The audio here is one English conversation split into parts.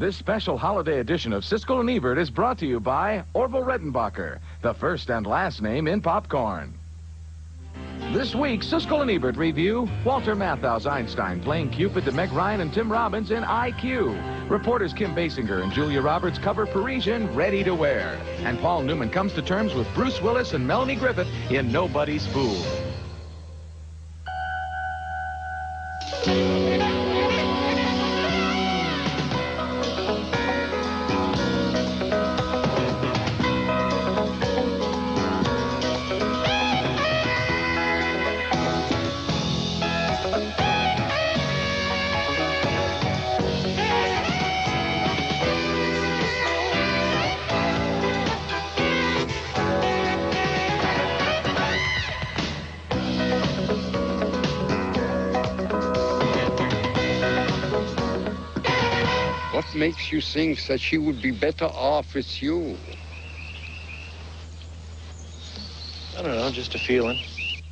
This special holiday edition of Siskel and Ebert is brought to you by Orville Redenbacher, the first and last name in popcorn. This week, Siskel and Ebert review Walter Matthau's Einstein playing Cupid to Meg Ryan and Tim Robbins in IQ. Reporters Kim Basinger and Julia Roberts cover Parisian Ready to Wear. And Paul Newman comes to terms with Bruce Willis and Melanie Griffith in Nobody's Fool. What makes you think that she would be better off with you? I don't know, just a feeling.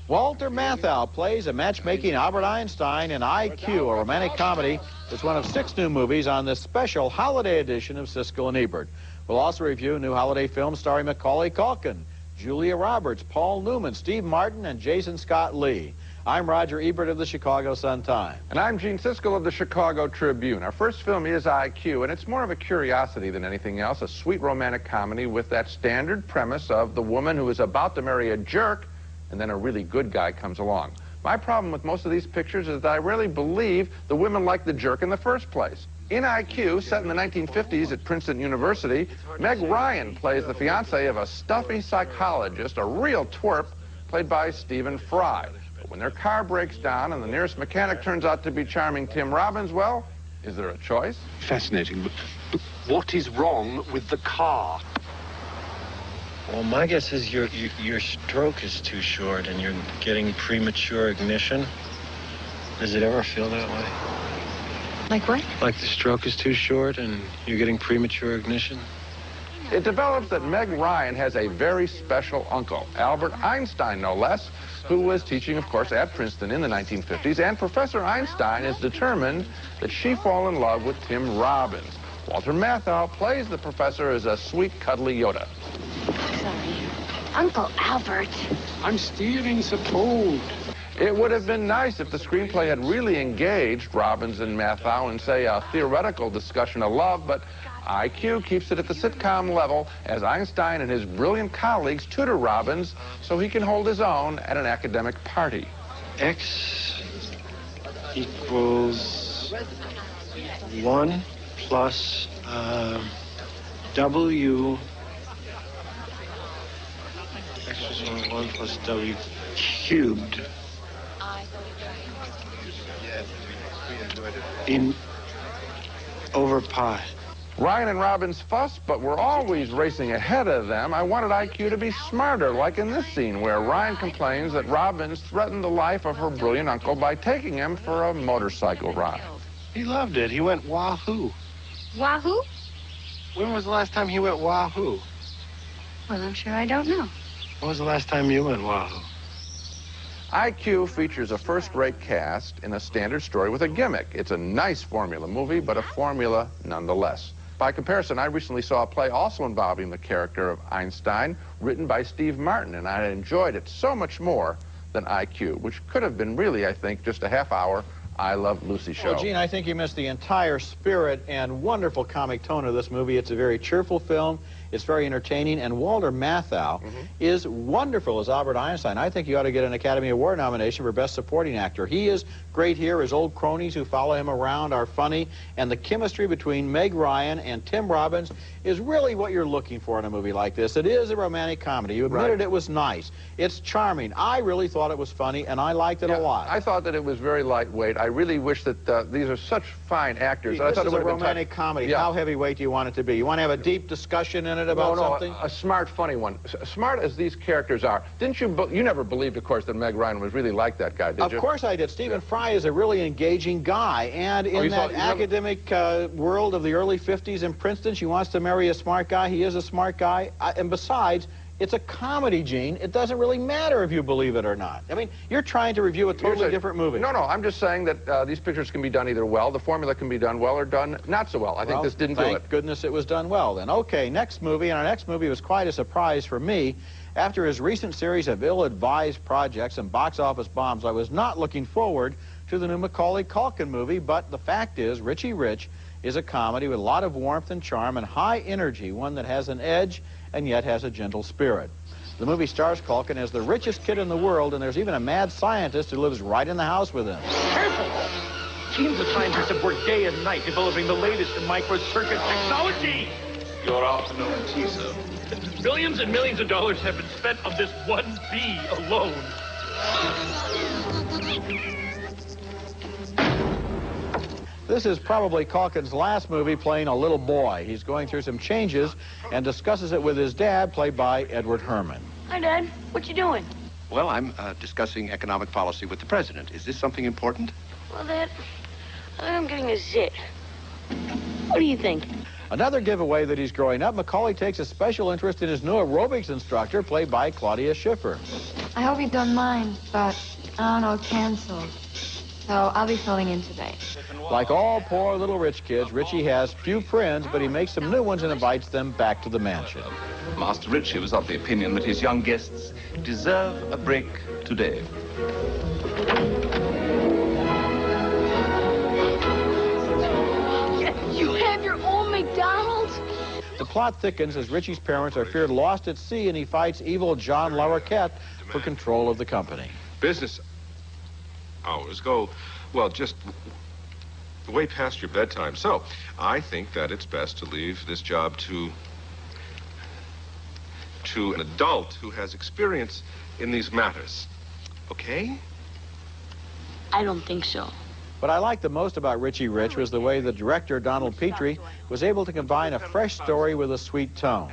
Walter Matthau plays a matchmaking Albert Einstein in IQ, a romantic comedy. It's one of 6 new movies on this special holiday edition of Siskel and Ebert. We'll also review new holiday films starring Macaulay Culkin, Julia Roberts, Paul Newman, Steve Martin, and Jason Scott Lee. I'm Roger Ebert of the Chicago Sun-Times. And I'm Gene Siskel of the Chicago Tribune. Our first film is IQ, and it's more of a curiosity than anything else, a sweet romantic comedy with that standard premise of the woman who is about to marry a jerk, and then a really good guy comes along. My problem with most of these pictures is that I rarely believe the women like the jerk in the first place. In IQ, set in the 1950s at Princeton University, Meg Ryan plays the fiancée of a stuffy psychologist, a real twerp, played by Stephen Fry. But when their car breaks down and the nearest mechanic turns out to be charming Tim Robbins, well, is there a choice? Fascinating, but what is wrong with the car? Well, my guess is your stroke is too short and you're getting premature ignition. Does it ever feel that way? Like what? Like the stroke is too short and you're getting premature ignition? It develops that Meg Ryan has a very special uncle, Albert Einstein, no less, who was teaching, of course, at Princeton in the 1950s, and Professor Einstein is determined that she fall in love with Tim Robbins. Walter Matthau plays the professor as a sweet, cuddly Yoda. Sorry. Uncle Albert. I'm steering the boat. It would have been nice if the screenplay had really engaged Robbins and Matthau in, say, a theoretical discussion of love, but IQ keeps it at the sitcom level as Einstein and his brilliant colleagues tutor Robbins so he can hold his own at an academic party. X equals 1 plus W. X equals 1 plus W cubed. In over pi. Ryan and Robbins fuss, but we're always racing ahead of them. I wanted IQ to be smarter, like in this scene where Ryan complains that Robbins threatened the life of her brilliant uncle by taking him for a motorcycle ride. He loved it. He went wahoo. Wahoo? When was the last time he went wahoo? Well, I'm sure I don't know. When was the last time you went wahoo? IQ features a first-rate cast in a standard story with a gimmick. It's a nice formula movie, but a formula nonetheless. By comparison, I recently saw a play also involving the character of Einstein, written by Steve Martin, and I enjoyed it so much more than IQ, which could have been really, I think, just a half-hour I Love Lucy show. Well, Gene, I think you missed the entire spirit and wonderful comic tone of this movie. It's a very cheerful film. It's very entertaining, and Walter Matthau is wonderful as Albert Einstein. I think you ought to get an Academy Award nomination for Best Supporting Actor. He is great here. His old cronies who follow him around are funny, and the chemistry between Meg Ryan and Tim Robbins is really what you're looking for in a movie like this. It is a romantic comedy. You admitted it was nice. It's charming. I really thought it was funny, and I liked it a lot. I thought that it was very lightweight. I really wish that these are such fine actors. This is a romantic comedy. Yeah. How heavyweight do you want it to be? You want to have a deep discussion in it about something? A smart, funny one. Smart as these characters are, didn't you? You never believed, of course, that Meg Ryan was really like that guy, did you? Of course I did. Stephen Fry is a really engaging guy, and in that academic world of the early 50s in Princeton, she wants to marry a smart guy. He is a smart guy, and besides, It's a comedy, Gene. It doesn't really matter if you believe it or not. I mean, you're trying to review a totally different movie. No, I'm just saying that these pictures can be done either well, the formula can be done well, or done not so well. I think this didn't do it. Thank goodness it was done well, then. Okay, next movie, and our next movie was quite a surprise for me. After his recent series of ill-advised projects and box office bombs, I was not looking forward to the new Macaulay Culkin movie, but the fact is, Richie Rich is a comedy with a lot of warmth and charm and high energy, one that has an edge and yet has a gentle spirit. The movie stars Culkin as the richest kid in the world, and there's even a mad scientist who lives right in the house with him. Careful! Teams of scientists have worked day and night developing the latest in microcircuit technology. Your afternoon tea, sir. Millions and millions of dollars have been spent on this one bee alone. This is probably Culkin's last movie playing a little boy. He's going through some changes and discusses it with his dad, played by Edward Herrmann. Hi, Dad. What you doing? Well, I'm discussing economic policy with the president. Is this something important? Well, Dad, I think I'm getting a zit. What do you think? Another giveaway that he's growing up, Macaulay takes a special interest in his new aerobics instructor, played by Claudia Schiffer. I hope you don't mind, but I don't know, canceled. So I'll be filling in today. Like all poor little rich kids, Richie has few friends, but he makes some new ones and invites them back to the mansion. Master Richie was of the opinion that his young guests deserve a break today. You have your own McDonald's? The plot thickens as Richie's parents are feared lost at sea, and he fights evil John Larroquette for control of the company. Business hours go, well, just way past your bedtime. So I think that it's best to leave this job to an adult who has experience in these matters. Okay? I don't think so. What I liked the most about Richie Rich was the way the director, Donald Petrie, was able to combine a fresh story with a sweet tone.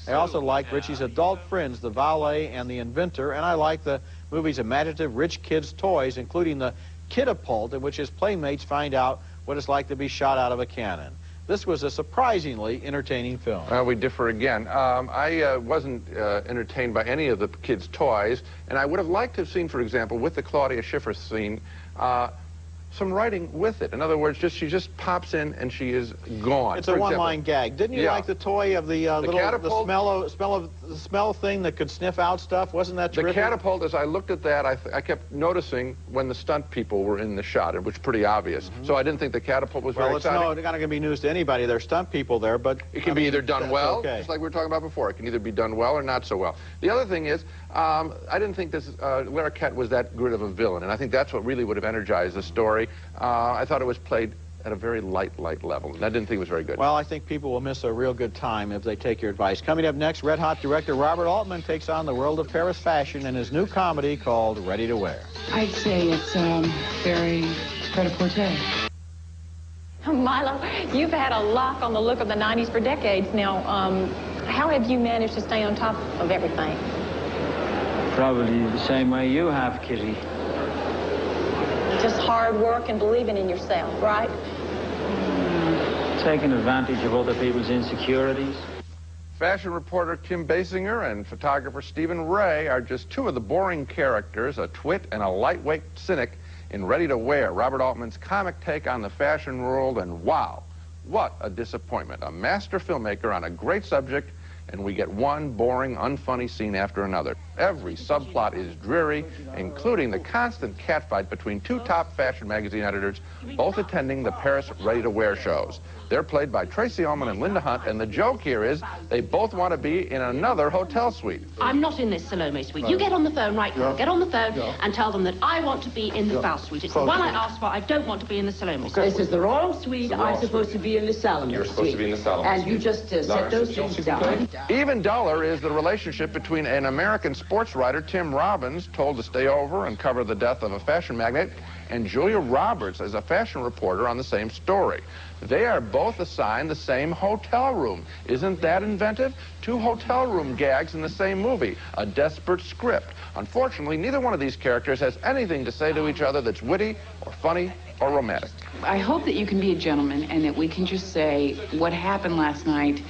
I also liked Richie's adult friends, the valet and the inventor, and I liked the movie's imaginative rich kids' toys, including the Kidapult, in which his playmates find out what it's like to be shot out of a cannon. This was a surprisingly entertaining film. We differ again. I wasn't entertained by any of the kids' toys, and I would have liked to have seen, for example, with the Claudia Schiffer scene, some writing with it. In other words, she just pops in and she is gone. It's a one-line gag. Didn't you like the toy of the smell thing that could sniff out stuff? Wasn't that terrific? The catapult, as I looked at that, I kept noticing when the stunt people were in the shot. It was pretty obvious. So I didn't think the catapult was very exciting. Well, it's not going to be news to anybody. There's stunt people there, but it can be either done well, just like we were talking about before. It can either be done well or not so well. The other thing is, I didn't think this Larroquette was that good of a villain, and I think that's what really would have energized the story. I thought it was played at a very light level, and I didn't think it was very good. Well, I think people will miss a real good time if they take your advice. Coming up next, Red Hot director Robert Altman takes on the world of Paris fashion in his new comedy called Ready to Wear. I'd say it's very pret-a-porter. Milo, you've had a lock on the look of the 90s for decades now. How have you managed to stay on top of everything? Probably the same way you have, Kitty. Just hard work and believing in yourself, right? Taking advantage of other people's insecurities. Fashion reporter Kim Basinger and photographer Stephen Ray are just two of the boring characters, a twit and a lightweight cynic, in Ready to Wear, Robert Altman's comic take on the fashion world, and wow, what a disappointment. A master filmmaker on a great subject, and we get one boring, unfunny scene after another. Every subplot is dreary, including the constant catfight between two top fashion magazine editors, both attending the Paris Ready to Wear shows. They're played by Tracy Ullman and Linda Hunt, and the joke here is they both want to be in another hotel suite. I'm not in this Salome suite. You get on the phone right now. Get on the phone and tell them that I want to be in the Faust suite. It's the one I asked for. I don't want to be in the Salome suite. This is the Royal Suite. I'm supposed to be in the Salome suite. You're supposed to be in the Salome suite. suite. And you just set those things down. Even duller is the relationship between an American sports writer, Tim Robbins, told to stay over and cover the death of a fashion magnate, and Julia Roberts as a fashion reporter on the same story. They are both assigned the same hotel room. Isn't that inventive? Two hotel room gags in the same movie. A desperate script. Unfortunately, neither one of these characters has anything to say to each other that's witty or funny or romantic. I hope that you can be a gentleman and that we can just say what happened last night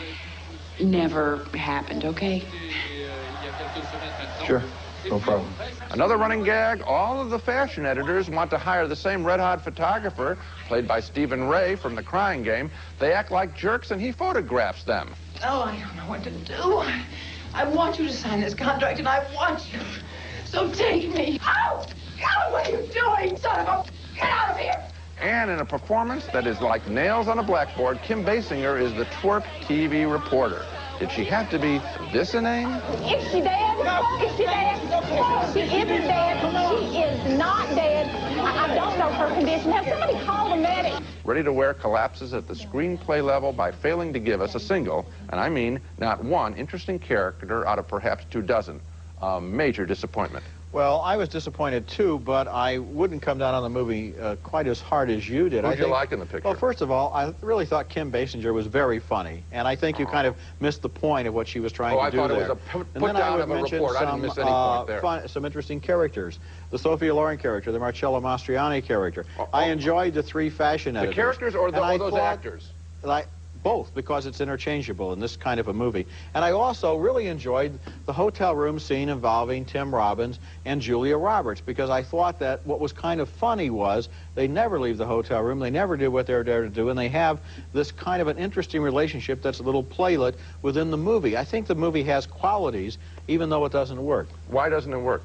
never happened, okay? Sure, no problem. Another running gag, all of the fashion editors want to hire the same red-hot photographer, played by Stephen Ray from The Crying Game. They act like jerks and he photographs them. Oh, I don't know what to do. I want you to sign this contract, and I want you. So take me. Ow! Ow, what are you doing, son of a... Get out of here! And in a performance that is like nails on a blackboard, Kim Basinger is the twerp TV reporter. Did she have to be this inane? Is she dead? Is she dead? She isn't dead. She is not dead. I don't know her condition. Have somebody call the medic. Ready to Wear collapses at the screenplay level by failing to give us a single, and I mean not one, interesting character out of perhaps 24. A major disappointment. Well, I was disappointed too, but I wouldn't come down on the movie quite as hard as you did. Who did you like in the picture? Well, first of all, I really thought Kim Basinger was very funny, and I think you kind of missed the point of what she was trying to do there. I thought it was a put down of a report. I didn't miss any point there. Some interesting characters. The Sophia Loren character, the Marcello Mastroianni character. I enjoyed the three fashion editors. The characters or those actors? Both, because it's interchangeable in this kind of a movie. And I also really enjoyed the hotel room scene involving Tim Robbins and Julia Roberts, because I thought that what was kind of funny was they never leave the hotel room, they never do what they're there to do, and they have this kind of an interesting relationship that's a little playlet within the movie. I think the movie has qualities, even though it doesn't work. Why doesn't it work?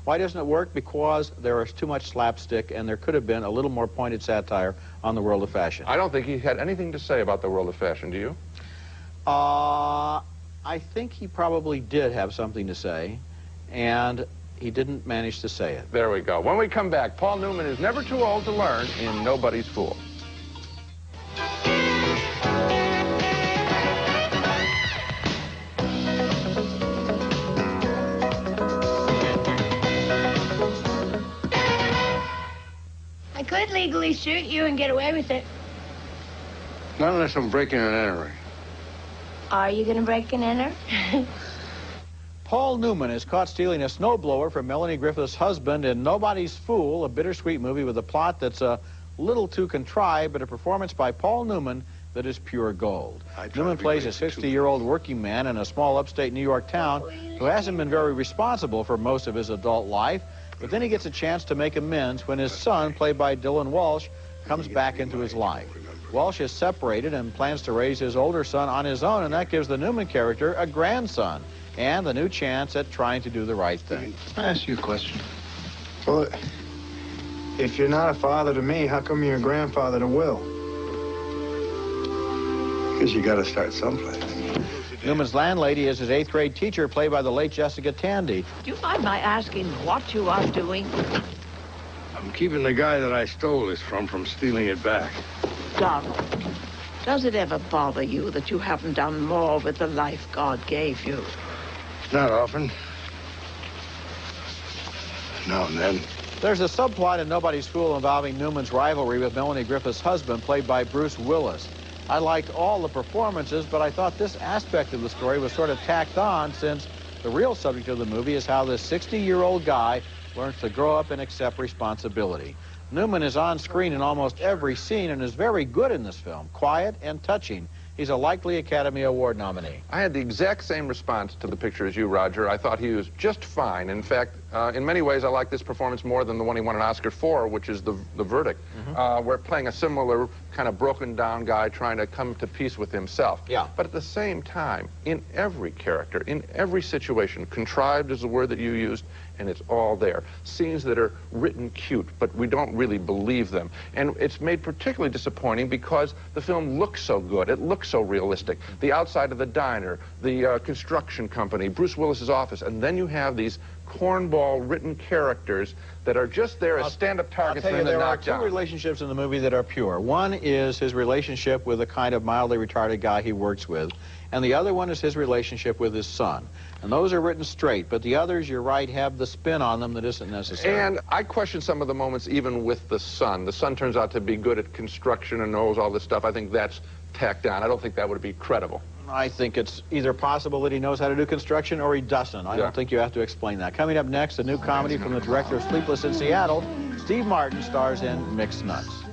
Why doesn't it work? Because there is too much slapstick, and there could have been a little more pointed satire on the world of fashion. I don't think he had anything to say about the world of fashion, do you? I think he probably did have something to say, and he didn't manage to say it. There we go. When we come back, Paul Newman is never too old to learn in Nobody's Fool. I could legally shoot you and get away with it. Not unless I'm breaking and entering. Are you going to break and enter? Paul Newman is caught stealing a snowblower from Melanie Griffith's husband in Nobody's Fool, a bittersweet movie with a plot that's a little too contrived, but a performance by Paul Newman that is pure gold. Newman plays a 60-year-old working man in a small upstate New York town who hasn't been very responsible for most of his adult life, but then he gets a chance to make amends when his son, played by Dylan Walsh, comes back into his life. Walsh is separated and plans to raise his older son on his own, and that gives the Newman character a grandson and the new chance at trying to do the right thing. Can I ask you a question? Well, if you're not a father to me, how come you're a grandfather to Will? Because you got to start someplace. Newman's landlady is his 8th grade teacher, played by the late Jessica Tandy. Do you mind my asking what you are doing? I'm keeping the guy that I stole this from stealing it back. Donald, does it ever bother you that you haven't done more with the life God gave you? Not often. Now and then. There's a subplot in Nobody's Fool involving Newman's rivalry with Melanie Griffith's husband, played by Bruce Willis. I liked all the performances, but I thought this aspect of the story was sort of tacked on, since the real subject of the movie is how this 60-year-old guy learns to grow up and accept responsibility. Newman is on screen in almost every scene and is very good in this film, quiet and touching. He's a likely Academy Award nominee. I had the exact same response to the picture as you, Roger. I thought he was just fine. In fact, in many ways, I like this performance more than the one he won an Oscar for, which is The Verdict. We're playing a similar kind of broken-down guy trying to come to peace with himself. Yeah. But at the same time, in every character, in every situation, contrived is the word that you used, and it's all there. Scenes that are written cute, but we don't really believe them. And it's made particularly disappointing because the film looks so good. It looks so realistic. The outside of the diner, the construction company, Bruce Willis's office, and then you have these cornball written characters that are just there as stand-up targets for him to knock down. There are two relationships in the movie that are pure. One is his relationship with a kind of mildly retarded guy he works with, and the other one is his relationship with his son. And those are written straight, but the others, you're right, have the spin on them that isn't necessary. And I question some of the moments even with the son. The son turns out to be good at construction and knows all this stuff. I think that's tacked on. I don't think that would be credible. I think it's either possible that he knows how to do construction or he doesn't. I don't think you have to explain that. Coming up next, a new comedy from the director of Sleepless in Seattle. Steve Martin stars in Mixed Nuts.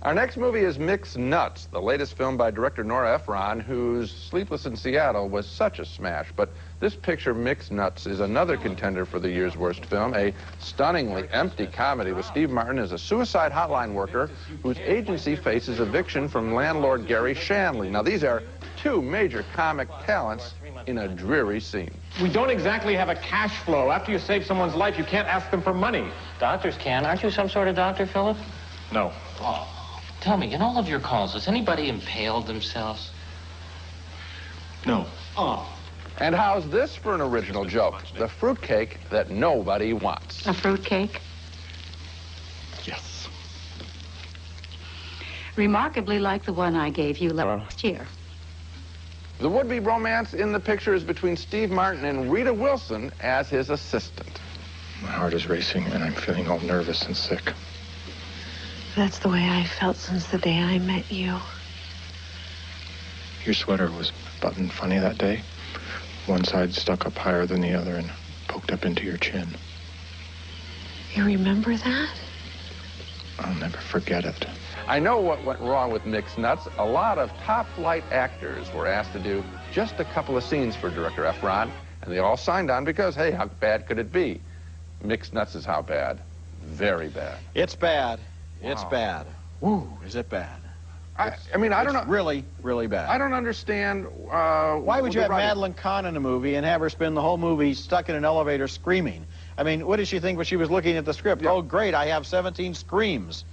Our next movie is Mixed Nuts, the latest film by director Nora Ephron, whose Sleepless in Seattle was such a smash. But this picture, Mixed Nuts, is another contender for the year's worst film, a stunningly empty comedy with Steve Martin as a suicide hotline worker whose agency faces eviction from landlord Gary Shanley. Now, these are two major comic talents in a dreary scene. We don't exactly have a cash flow. After you save someone's life, you can't ask them for money. Doctors can. Aren't you some sort of doctor, Philip? No. Oh. Tell me, in all of your calls, has anybody impaled themselves? No. Oh. And how's this for an original joke? The fruitcake that nobody wants. A fruitcake? Yes. Remarkably like the one I gave you last year. The would-be romance in the picture is between Steve Martin and Rita Wilson as his assistant. My heart is racing, and I'm feeling all nervous and sick. That's the way I felt since the day I met you. Your sweater was buttoned funny that day. One side stuck up higher than the other and poked up into your chin. You remember that? I'll never forget it. I know what went wrong with Mixed Nuts. A lot of top-flight actors were asked to do just a couple of scenes for director Ephron, and they all signed on because, hey, how bad could it be? Mixed Nuts is how bad? Very bad. It's bad. Wow. It's bad. Woo, is it bad? I mean, I don't know. Really, really bad. I don't understand. Why would you have Madeline Kahn in a movie and have her spend the whole movie stuck in an elevator screaming? I mean, what did she think when she was looking at the script? Yeah. Oh, great, I have 17 screams.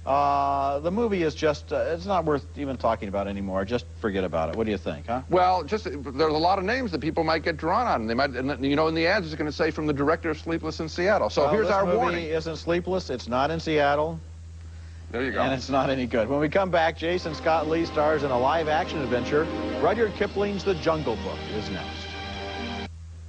The movie is just, it's not worth even talking about anymore. Just forget about it. What do you think, huh? Well, just, there's a lot of names that people might get drawn on. They might, and, you know, in the ads it's going to say from the director of Sleepless in Seattle. So here's our warning. This movie isn't Sleepless. It's not in Seattle. There you go. And it's not any good. When we come back, Jason Scott Lee stars in a live-action adventure. Rudyard Kipling's The Jungle Book is next.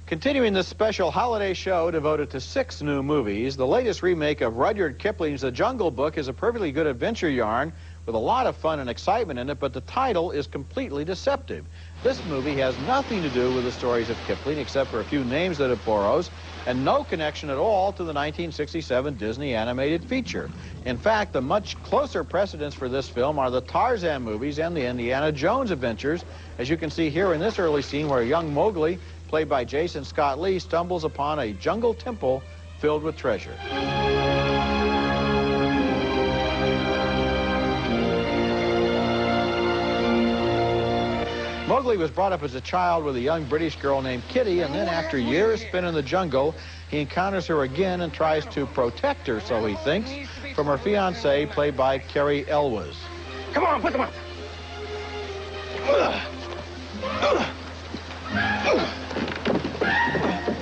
Continuing this special holiday show devoted to 6 new movies, the latest remake of Rudyard Kipling's The Jungle Book is a perfectly good adventure yarn with a lot of fun and excitement in it, but the title is completely deceptive. This movie has nothing to do with the stories of Kipling except for a few names that it borrows, and no connection at all to the 1967 Disney animated feature. In fact, the much closer precedents for this film are the Tarzan movies and the Indiana Jones adventures, as you can see here in this early scene where young Mowgli, played by Jason Scott Lee, stumbles upon a jungle temple filled with treasure. Mowgli was brought up as a child with a young British girl named Kitty, and then after years spent in the jungle, he encounters her again and tries to protect her, so he thinks, from her fiancé, played by Carrie Elwes. Come on, put them up.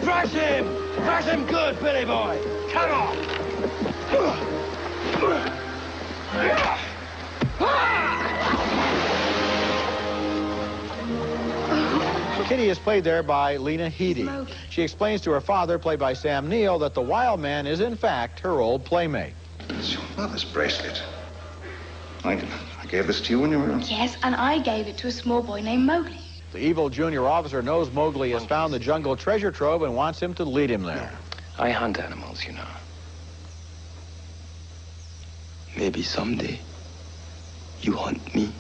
Thrash him! Thrash him good, Billy boy! Come on! Kitty is played there by Lena Headey. She explains to her father, played by Sam Neill, that the wild man is in fact her old playmate. It's your mother's bracelet. I gave this to you when you were... Yes, and I gave it to a small boy named Mowgli. The evil junior officer knows Mowgli has found the jungle treasure trove and wants him to lead him there. I hunt animals, you know. Maybe someday you hunt me.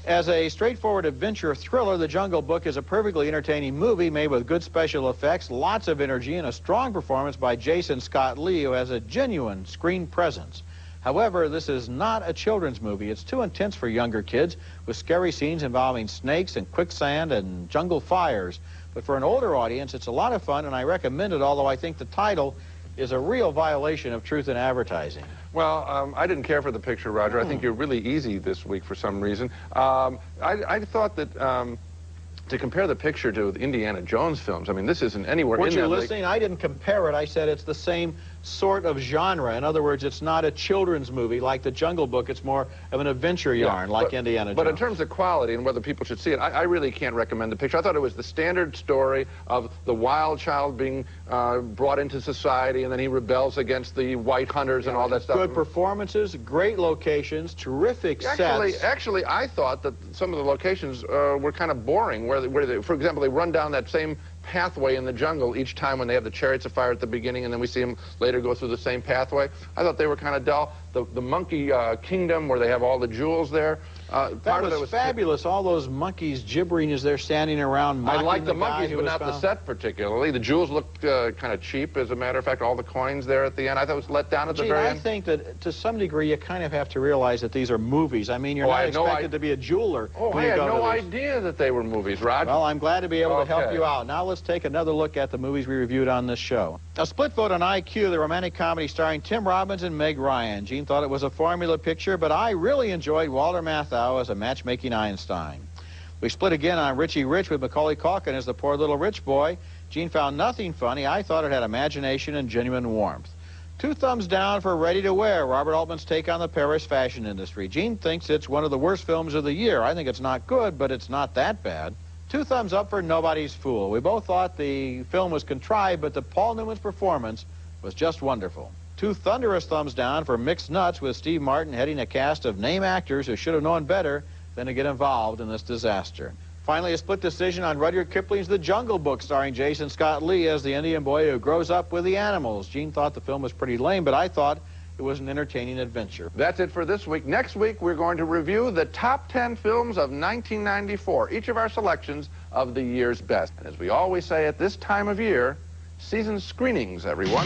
As a straightforward adventure thriller, The Jungle Book is a perfectly entertaining movie made with good special effects, lots of energy, and a strong performance by Jason Scott Lee, who has a genuine screen presence. However, this is not a children's movie. It's too intense for younger kids, with scary scenes involving snakes and quicksand and jungle fires. But for an older audience, it's a lot of fun, and I recommend it, although I think the title is a real violation of truth in advertising. Well, I didn't care for the picture, Roger. I think you're really easy this week for some reason. I thought that to compare the picture to the Indiana Jones films, I mean, this isn't anywhere in there. Weren't you listening? I didn't compare it. I said it's the same sort of genre. In other words, it's not a children's movie like The Jungle Book. It's more of an adventure yarn like Indiana Jones. But in terms of quality and whether people should see it, I really can't recommend the picture. I thought it was the standard story of the wild child being brought into society, and then he rebels against the white hunters and all that stuff. Good performances, great locations, terrific sets. Actually, I thought that some of the locations were kind of boring. where they, for example, they run down that same pathway in the jungle each time when they have the chariots of fire at the beginning, and then we see them later go through the same pathway. I thought they were kind of dull. The monkey kingdom where they have all the jewels there. That was fabulous. All those monkeys gibbering as they're standing around mocking I like the guy monkeys, who but was not the found. set particularly. The jewels looked kind of cheap, as a matter of fact. All the coins there at the end, I thought it was let down at the very end. I think that to some degree you kind of have to realize that these are movies. I mean, you're not expected to be a jeweler. Oh, I had no idea that they were movies, Rod. Well, I'm glad to be able to help you out. Now let's take another look at the movies we reviewed on this show. A split vote on IQ, the romantic comedy starring Tim Robbins and Meg Ryan. Gene thought it was a formula picture, but I really enjoyed Walter Matthau as a matchmaking Einstein. We split again on Richie Rich with Macaulay Culkin as the poor little rich boy. Gene found nothing funny. I thought it had imagination and genuine warmth. 2 thumbs down for Ready to Wear, Robert Altman's take on the Paris fashion industry. Gene thinks it's one of the worst films of the year. I think it's not good, but it's not that bad. 2 thumbs up for Nobody's Fool. We both thought the film was contrived, but the Paul Newman's performance was just wonderful. 2 thunderous thumbs down for Mixed Nuts, with Steve Martin heading a cast of name actors who should have known better than to get involved in this disaster. Finally, a split decision on Rudyard Kipling's The Jungle Book, starring Jason Scott Lee as the Indian boy who grows up with the animals. Gene thought the film was pretty lame, but I thought it was an entertaining adventure. That's it for this week. Next week, we're going to review the top 10 films of 1994, each of our selections of the year's best. And as we always say at this time of year, season screenings, everyone.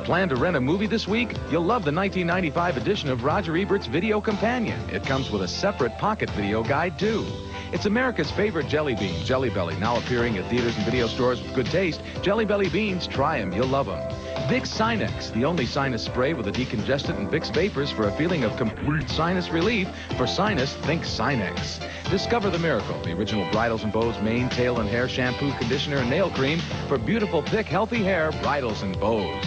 Plan to rent a movie this week? You'll love the 1995 edition of Roger Ebert's Video Companion. It comes with a separate pocket video guide, too. It's America's favorite jelly bean, Jelly Belly, now appearing at theaters and video stores with good taste. Jelly Belly beans, try them, you'll love them. Vicks Sinex, the only sinus spray with a decongestant and Vicks vapors for a feeling of complete sinus relief. For sinus, think Sinex. Discover the miracle, the original Bridles and Bows mane, tail, and hair shampoo, conditioner, and nail cream for beautiful, thick, healthy hair, bridles and bows.